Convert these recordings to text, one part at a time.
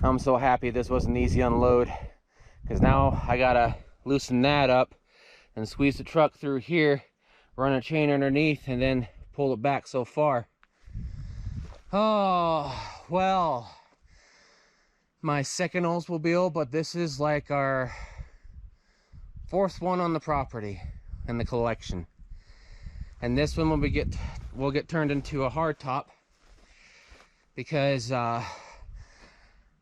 I'm so happy this was an easy unload, because now I gotta loosen that up and squeeze the truck through here, run a chain underneath, and then pull it back so far. Oh, well, my second Oldsmobile, but this is like our fourth one on the property in the collection. And this one will get turned into a hardtop, because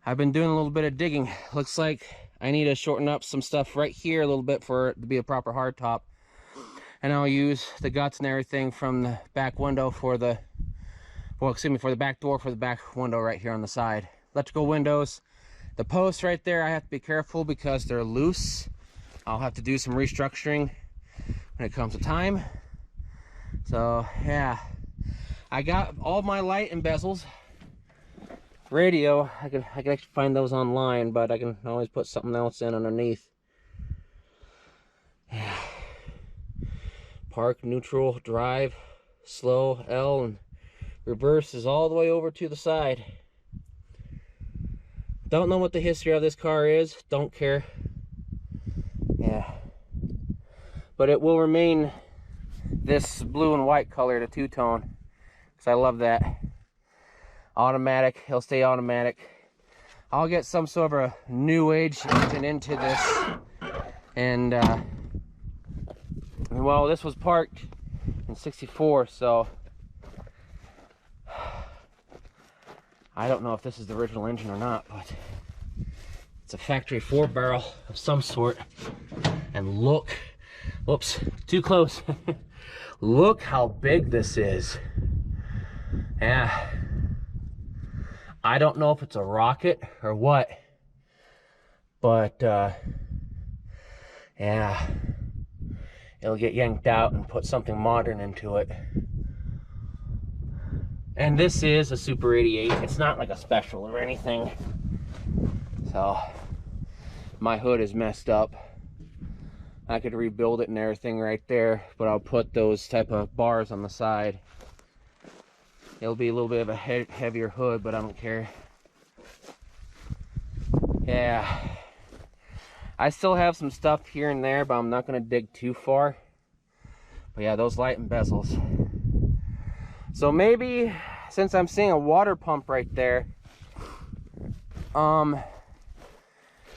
I've been doing a little bit of digging. Looks like I need to shorten up some stuff right here a little bit for it to be a proper hardtop. And I'll use the guts and everything from the back window for the, well, excuse me, for the back door for the back window right here on the side. Electrical windows. The posts right there, I have to be careful because they're loose. I'll have to do some restructuring when it comes to time. So yeah, I got all my light and bezels. Radio, I can actually find those online, but I can always put something else in underneath. Yeah. Park, neutral, drive, slow, L, and reverse is all the way over to the side. Don't know what the history of this car is, don't care. Yeah. But it will remain this blue and white color, the two-tone, because I love that. Automatic, he'll stay automatic. I'll get some sort of a new age engine into this. And well, this was parked in '64, so I don't know if this is the original engine or not, but it's a factory 4-barrel of some sort. And look, whoops, too close. Look how big this is. Yeah. I don't know if it's a rocket or what, but yeah, it'll get yanked out and put something modern into it. And this is a Super 88. It's not like a special or anything. So my hood is messed up. I could rebuild it and everything right there, but I'll put those type of bars on the side. It'll be a little bit of a heavier hood, but I don't care. Yeah. I still have some stuff here and there, but I'm not going to dig too far. But yeah, those light and bezels. So maybe, since I'm seeing a water pump right there,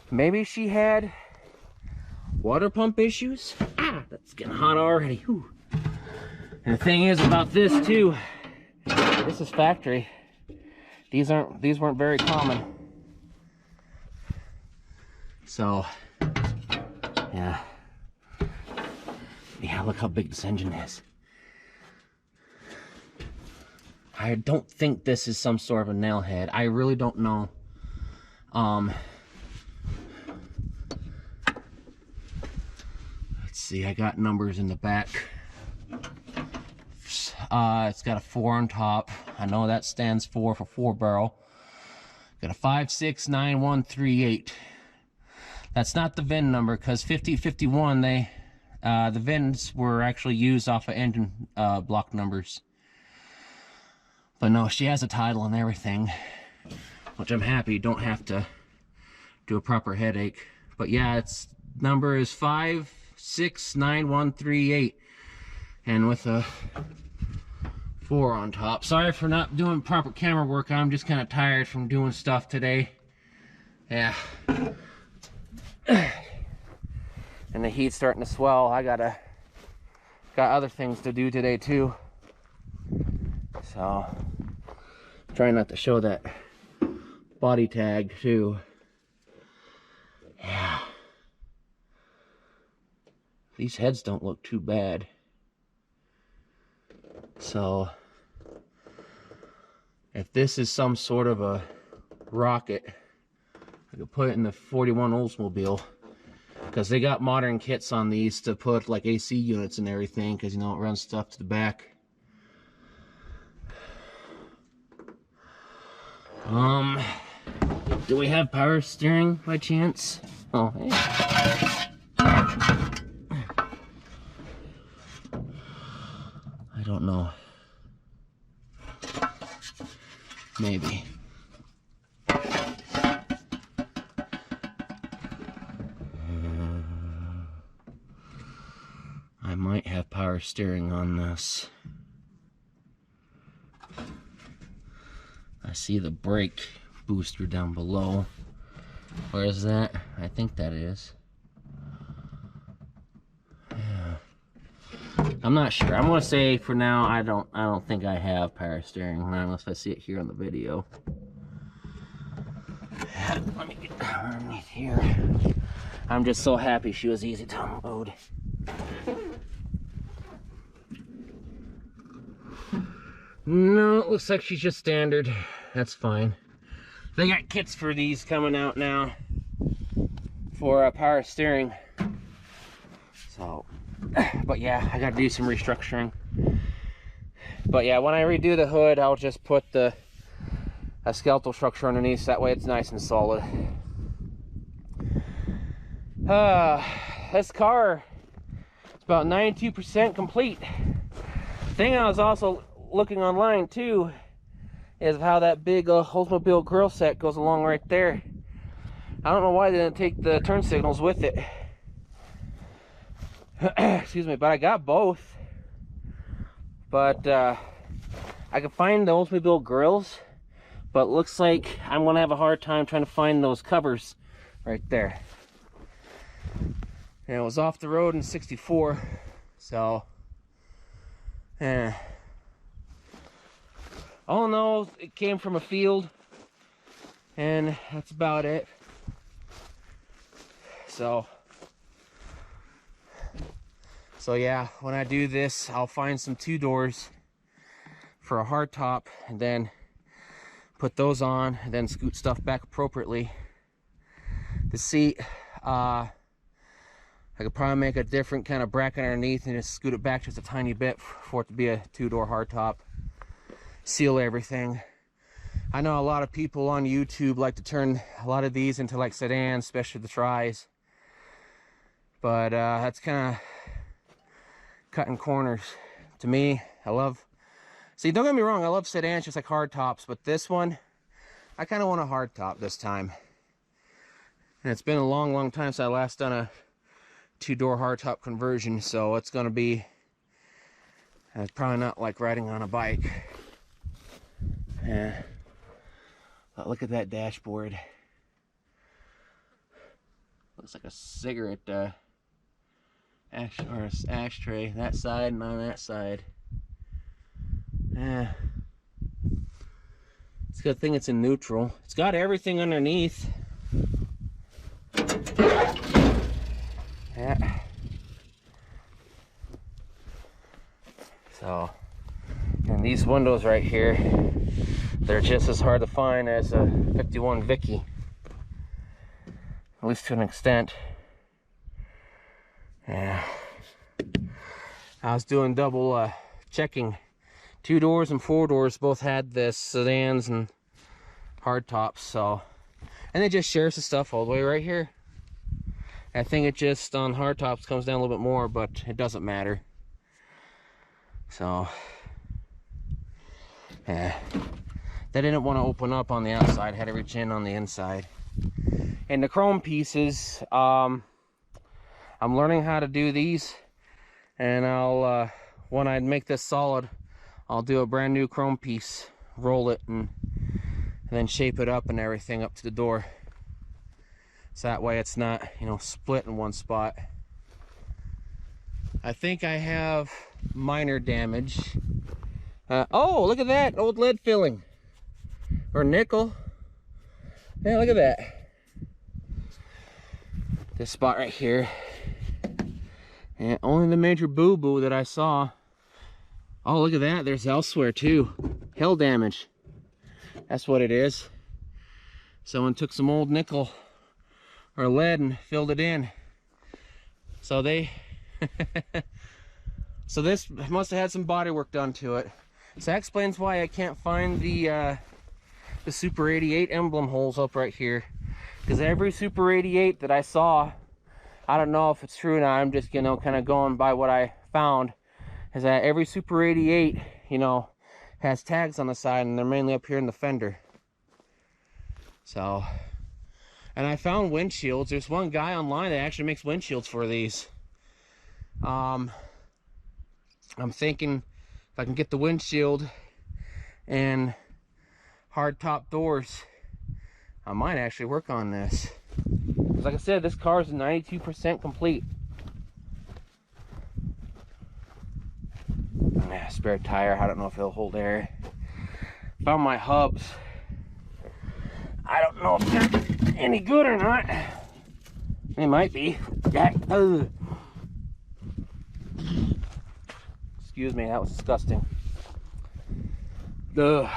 maybe she had water pump issues. Ah, that's getting hot already. Whew. And the thing is about this too, this is factory. These weren't very common. So yeah. Yeah, look how big this engine is. I don't think this is some sort of a nail head. I really don't know. Let's see, I got numbers in the back. It's got a 4 on top. I know that stands for 4-barrel. Got a 569138. That's not the VIN number, because 5051, the VINs were actually used off of engine block numbers. But no, she has a title and everything, which I'm happy. Don't have to do a proper headache. But yeah, its number is 569138, and with a 4 on top. Sorry for not doing proper camera work. I'm just kind of tired from doing stuff today. Yeah. And the heat's starting to swell. I got other things to do today too. So trying not to show that body tag too. Yeah. These heads don't look too bad. So if this is some sort of a rocket, I could put it in the 41 Oldsmobile, because they got modern kits on these to put like AC units and everything, because you know it runs stuff to the back. Do we have power steering by chance? Oh, hey. I don't know. Maybe. I might have power steering on this. I see the brake booster down below. Where is that? I think that is. Yeah. I'm not sure. I'm gonna say for now I don't think I have power steering, unless I see it here on the video. Let me get underneath here. I'm just so happy she was easy to unload. No, it looks like she's just standard. That's fine. They got kits for these coming out now for power steering. So, but yeah, I gotta do some restructuring. But yeah, when I redo the hood, I'll just put a skeletal structure underneath, so that way it's nice and solid. This car is about 92% complete. The thing I was also looking online too is how that big Oldsmobile grill set goes along right there. I don't know why they didn't take the turn signals with it. Excuse me, but I got both. But I could find the Oldsmobile grills, but it looks like I'm gonna have a hard time trying to find those covers right there. And it was off the road in '64, so yeah. All in all, it came from a field, and that's about it. So yeah, when I do this, I'll find some 2-doors for a hard top, and then put those on, and then scoot stuff back appropriately. The seat, I could probably make a different kind of bracket underneath and just scoot it back just a tiny bit for it to be a 2-door hardtop. Seal everything. I know a lot of people on YouTube like to turn a lot of these into like sedans, especially the tris. But that's kind of cutting corners. To me, see, don't get me wrong, I love sedans just like hardtops, but this one, I kind of want a hardtop this time. And it's been a long time since I last done a 2-door hardtop conversion, so it's gonna be, it's probably not like riding on a bike. Yeah. But look at that dashboard. Looks like a cigarette ashtray, that side and on that side. Yeah. It's a good thing it's in neutral. It's got everything underneath. Yeah. So, and these windows right here, they're just as hard to find as a 51 Vicky, at least to an extent. Yeah. I was doing double checking. 2 doors and 4 doors both had this sedans and hardtops, so, and they just shares the stuff all the way right here. I think it just on hardtops comes down a little bit more, but it doesn't matter. So yeah, they didn't want to open up on the outside, had to reach in on the inside. And the chrome pieces, I'm learning how to do these, and I'll when I make this solid, I'll do a brand new chrome piece, roll it, and then shape it up and everything up to the door, so that way it's not, you know, split in one spot. I think I have minor damage. Oh, look at that old lead filling, or nickel. Yeah, look at that. This spot right here. And only the major boo-boo that I saw. Oh, look at that. There's elsewhere too. Hail damage. That's what it is. Someone took some old nickel or lead and filled it in. So they so this must have had some body work done to it. So that explains why I can't find the Super 88 emblem holes up right here. Because every Super 88 that I saw, I don't know if it's true now, I'm just, you know, kind of going by what I found, is that every Super 88, you know, has tags on the side, and they're mainly up here in the fender. So, and I found windshields. There's one guy online that actually makes windshields for these. I'm thinking if I can get the windshield and hard top doors, I might actually work on this. Like I said, this car is 92% complete. Yeah, spare tire, I don't know if it'll hold air. Found my hubs. I don't know if they're any good or not. They might be. Excuse me, that was disgusting. The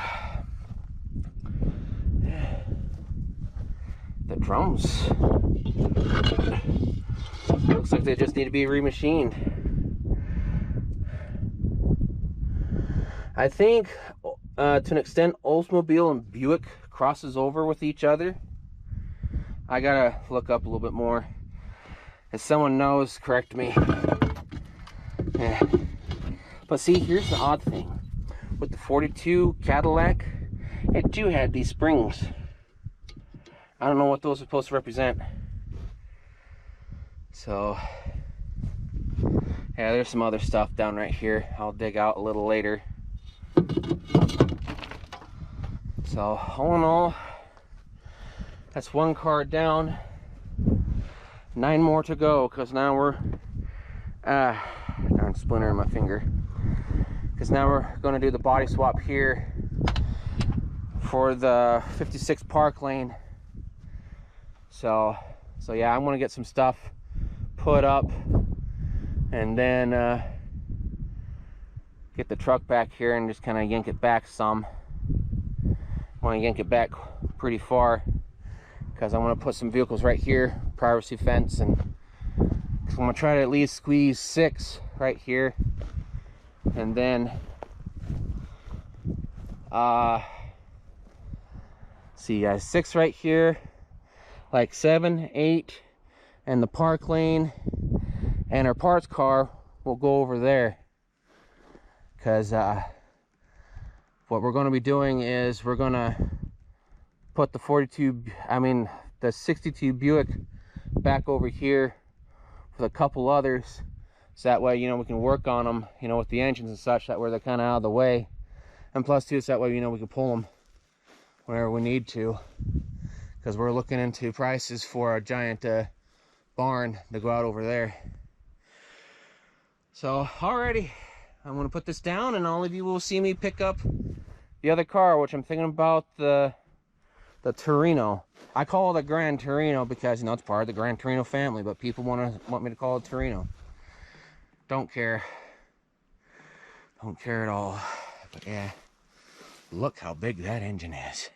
drums. Looks like they just need to be remachined. I think to an extent Oldsmobile and Buick crosses over with each other. I gotta look up a little bit more. If someone knows, correct me. Yeah. But see, here's the odd thing. With the 42 Cadillac, it too had these springs. I don't know what those are supposed to represent. So, yeah, there's some other stuff down right here. I'll dig out a little later. So, all in all, that's one car down. 9 more to go, because now we're... darn splinter in my finger. Because now we're going to do the body swap here for the 56 Park Lane. So yeah, I'm going to get some stuff put up and then get the truck back here and just kind of yank it back some. I want to yank it back pretty far because I want to put some vehicles right here, privacy fence, and I'm going to try to at least squeeze 6 right here, and then see guys, 6 right here, like 7, 8, and the park lane, and our parts car will go over there. Because what we're going to be doing is we're going to put the 62 Buick back over here with a couple others, so that way, you know, we can work on them, you know, with the engines and such, that way they're kind of out of the way. And plus too, so that way, you know, we can pull them whenever we need to, because we're looking into prices for a giant barn to go out over there. So alrighty, I'm going to put this down, and all of you will see me pick up the other car, which I'm thinking about the Torino. I call it a Gran Torino because, you know, it's part of the Gran Torino family, but people want me to call it Torino. Don't care at all. But yeah, look how big that engine is.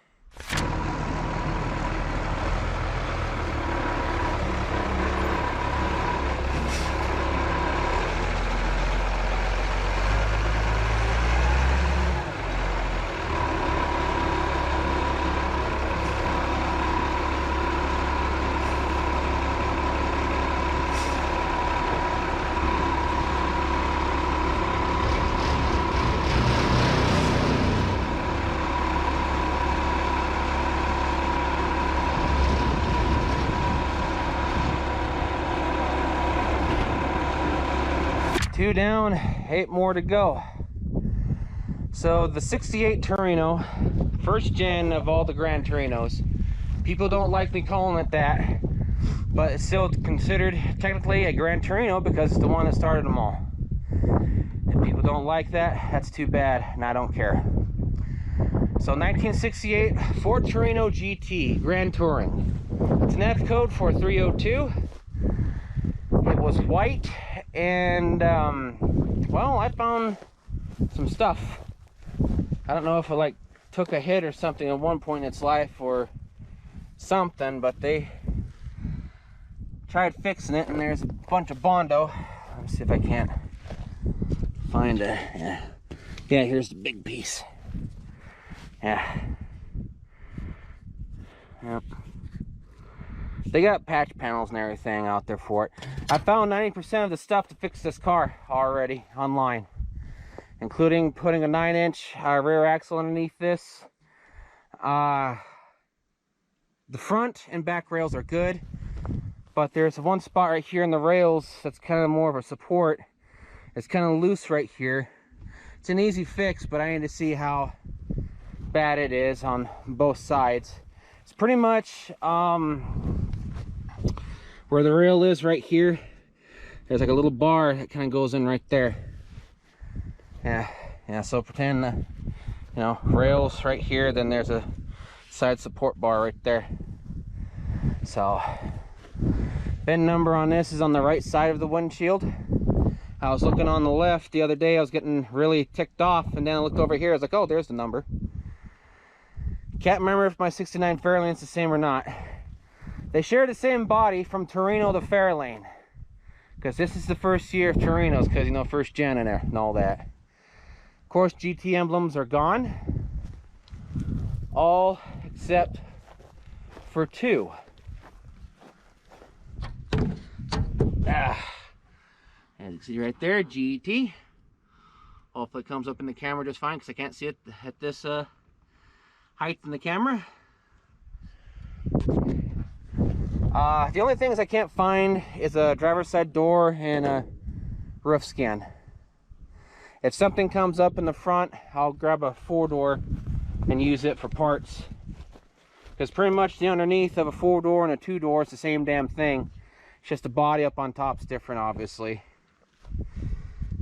Two down, 8 more to go. So the 68 Torino, first gen of all the Gran Torinos. People don't like me calling it that, but it's still considered technically a Gran Torino because it's the one that started them all. If people don't like that, that's too bad, and I don't care. So 1968 Ford Torino GT Grand Touring. It's an F code for 302. It was white, and well, I found some stuff. I don't know if it like took a hit or something at one point in its life or something, but they tried fixing it, and there's a bunch of Bondo. Let me see if I can't find a yeah, here's the big piece. Yep. They got patch panels and everything out there for it. I found 90% of the stuff to fix this car already online, including putting a 9-inch rear axle underneath this. The front and back rails are good, but there's one spot right here in the rails that's kind of more of a support. It's kind of loose right here. It's an easy fix, but I need to see how bad it is on both sides. It's pretty much where the rail is right here. There's like a little bar that kind of goes in right there. Yeah, so pretend you know, rails right here, then there's a side support bar right there. So VIN number on this is on the right side of the windshield. I was looking on the left the other day, I was getting really ticked off, and then I looked over here, I was like, oh, there's the number. Can't remember if my 69 Fairlane's the same or not. They share the same body from Torino to Fairlane, because this is the first year of Torinos, because, you know, first gen in there and all that. Of course, GT emblems are gone, all except for two. As you can see right there, GT. Hopefully it comes up in the camera just fine, because I can't see it at this height in the camera. The only things I can't find is a driver's side door and a roof scan. If something comes up in the front, I'll grab a 4-door and use it for parts, because pretty much the underneath of a 4-door and a 2-door is the same damn thing. It's just the body up on top's different, obviously.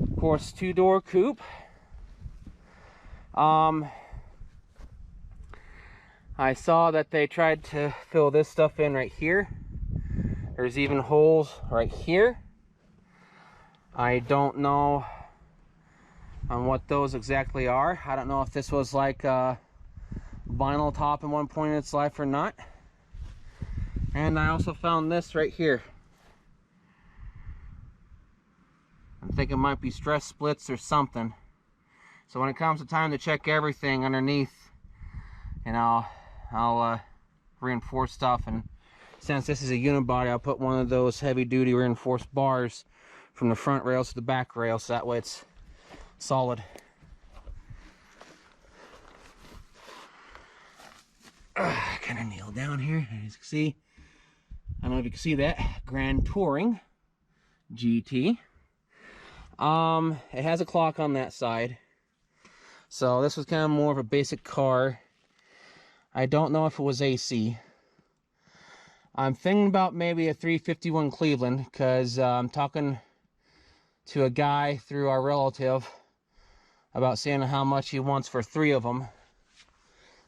Of course, 2-door coupe. I saw that they tried to fill this stuff in right here. There's even holes right here. I don't know on what those exactly are. I don't know if this was like a vinyl top in one point in its life or not. And I also found this right here. I think it might be stress splits or something. So when it comes to time to check everything underneath, you know, I'll reinforce stuff, and since this is a unibody, I'll put one of those heavy-duty reinforced bars from the front rails to the back rails, so that way it's solid. Kind of kneel down here, as you can see. I don't know if you can see that. Gran Touring GT. It has a clock on that side, so this was kind of more of a basic car. I don't know if it was AC. I'm thinking about maybe a 351 Cleveland, because I'm talking to a guy through our relative about seeing how much he wants for 3 of them.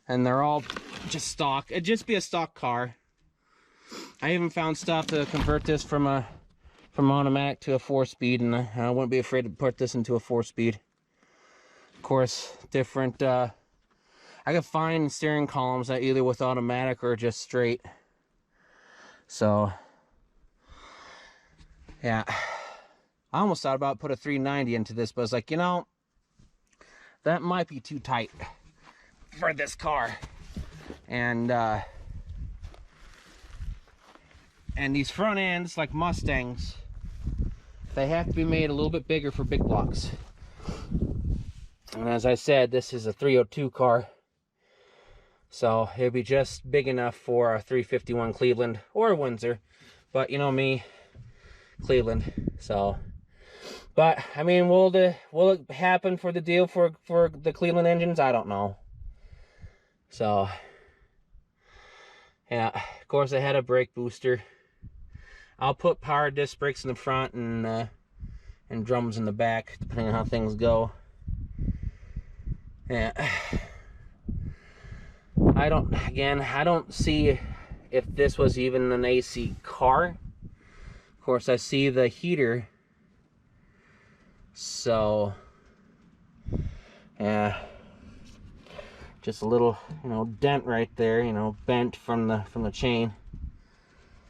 And they're all just stock. It'd just be a stock car. I even found stuff to convert this from automatic to a 4-speed, and I wouldn't be afraid to put this into a 4-speed. Of course, different I could find steering columns that either with automatic or just straight. So yeah, I almost thought about put a 390 into this, but I was like, you know, that might be too tight for this car. And these front ends, like Mustangs, they have to be made a little bit bigger for big blocks. And as I said, this is a 302 car, so it'd be just big enough for a 351 Cleveland or a Windsor, but you know me, Cleveland. So, but I mean, will it happen for the deal for the Cleveland engines? I don't know. So yeah, of course I had a brake booster. I'll put power disc brakes in the front and drums in the back, depending on how things go. Yeah, I don't see if this was even an AC car. Of course, I see the heater, so yeah, just a little, you know, dent right there, you know, bent from the chain.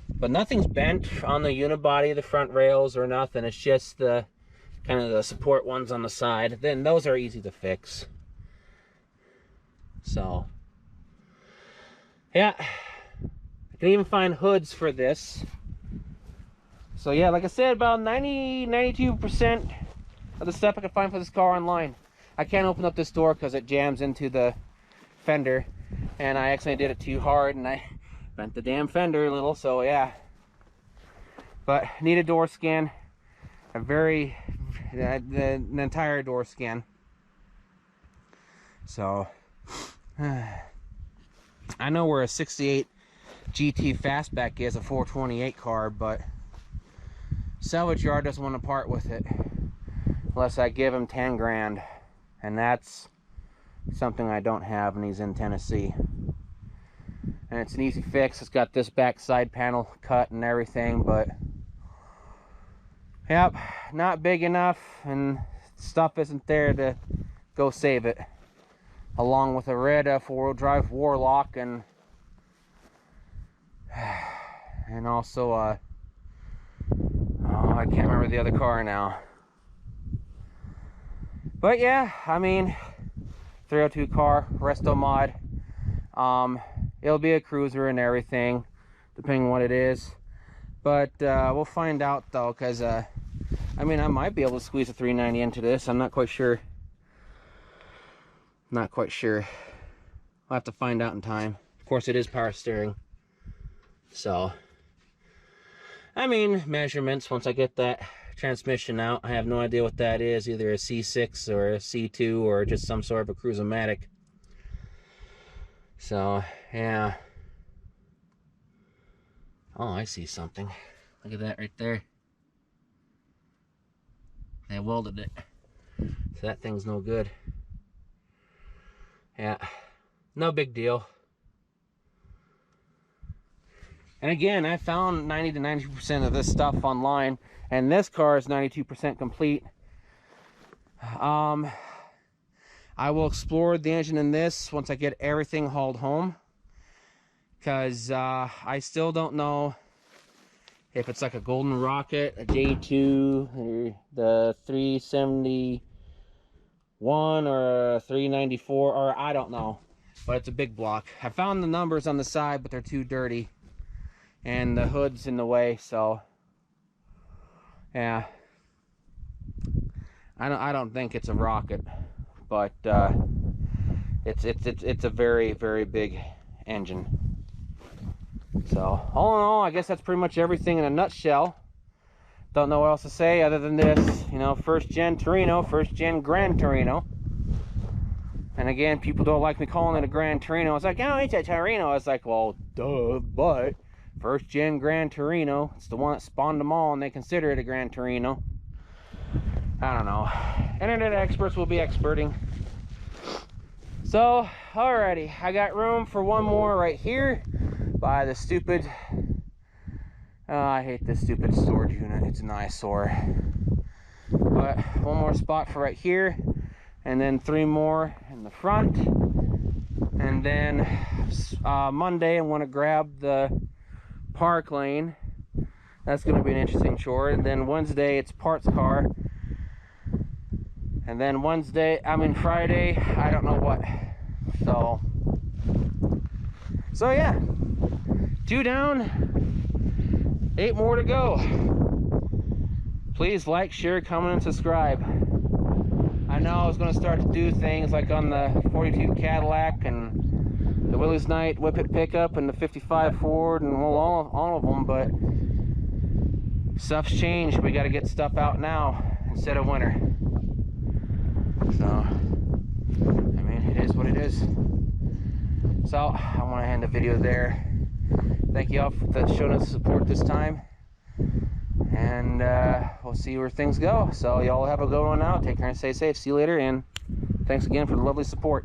But nothing's bent on the unibody, the front rails, or nothing. It's just the kind of the support ones on the side. Then those are easy to fix. So yeah, can even find hoods for this. So yeah, like I said, about 92% of the stuff I can find for this car online. I can't open up this door because it jams into the fender, and I accidentally did it too hard and I bent the damn fender a little, so yeah. But need a door scan, the entire door scan. So I know where a 68 GT Fastback is, a 428 car, but salvage yard doesn't want to part with it unless I give him 10 grand, and that's something I don't have, and he's in Tennessee. And it's an easy fix. It's got this back side panel cut and everything, but yep, not big enough, and stuff isn't there to go save it, along with a red four-wheel drive Warlock and also oh, I can't remember the other car now. But yeah, I mean, 302 car, resto mod. It'll be a cruiser and everything, depending on what it is. But we'll find out though, because I mean, I might be able to squeeze a 390 into this. I'm not quite sure. Not quite sure. I'll have to find out in time. Of course, it is power steering. So, I mean, measurements, once I get that transmission out, I have no idea what that is, either a C6 or a C2 or just some sort of a cruiser-matic. So yeah. Oh, I see something. Look at that right there. They welded it, so that thing's no good. Yeah, no big deal. And again, I found 90 to 92% of this stuff online, and this car is 92% complete. I will explore the engine in this once I get everything hauled home, because I still don't know if it's like a Golden Rocket, a J2, or the 371 or a 394, or I don't know, but it's a big block. I found the numbers on the side, but they're too dirty, and the hood's in the way, so yeah. I don't think it's a rocket, but it's a very, very big engine. So all in all, I guess that's pretty much everything in a nutshell. Don't know what else to say other than this, you know, first gen Torino, first gen Gran Torino. And again, people don't like me calling it a Gran Torino. It's like, oh, it's a Torino. It's like, well, duh, but first gen Gran Torino, it's the one that spawned them all, and they consider it a Gran Torino. I don't know. Internet experts will be experting. So, alrighty, I got room for one more right here by the stupid, I hate this stupid storage unit. It's an eyesore. But one more spot for right here, and then 3 more in the front. And then Monday, I want to grab the park lane. That's going to be an interesting chore. And then Wednesday, it's parts car. And then Friday, I don't know what. So yeah, 2 down, 8 more to go. Please like, share, comment, and subscribe. I know I was going to start to do things like on the 42 Cadillac and the Willys Knight Whip It pickup and the 55 Ford and all of them, but stuff's changed. We got to get stuff out now instead of winter. So, I mean, it is what it is. So, I want to end the video there. Thank you all for showing us support this time. And we'll see where things go. So, y'all have a good one now. Take care and stay safe. See you later. And thanks again for the lovely support.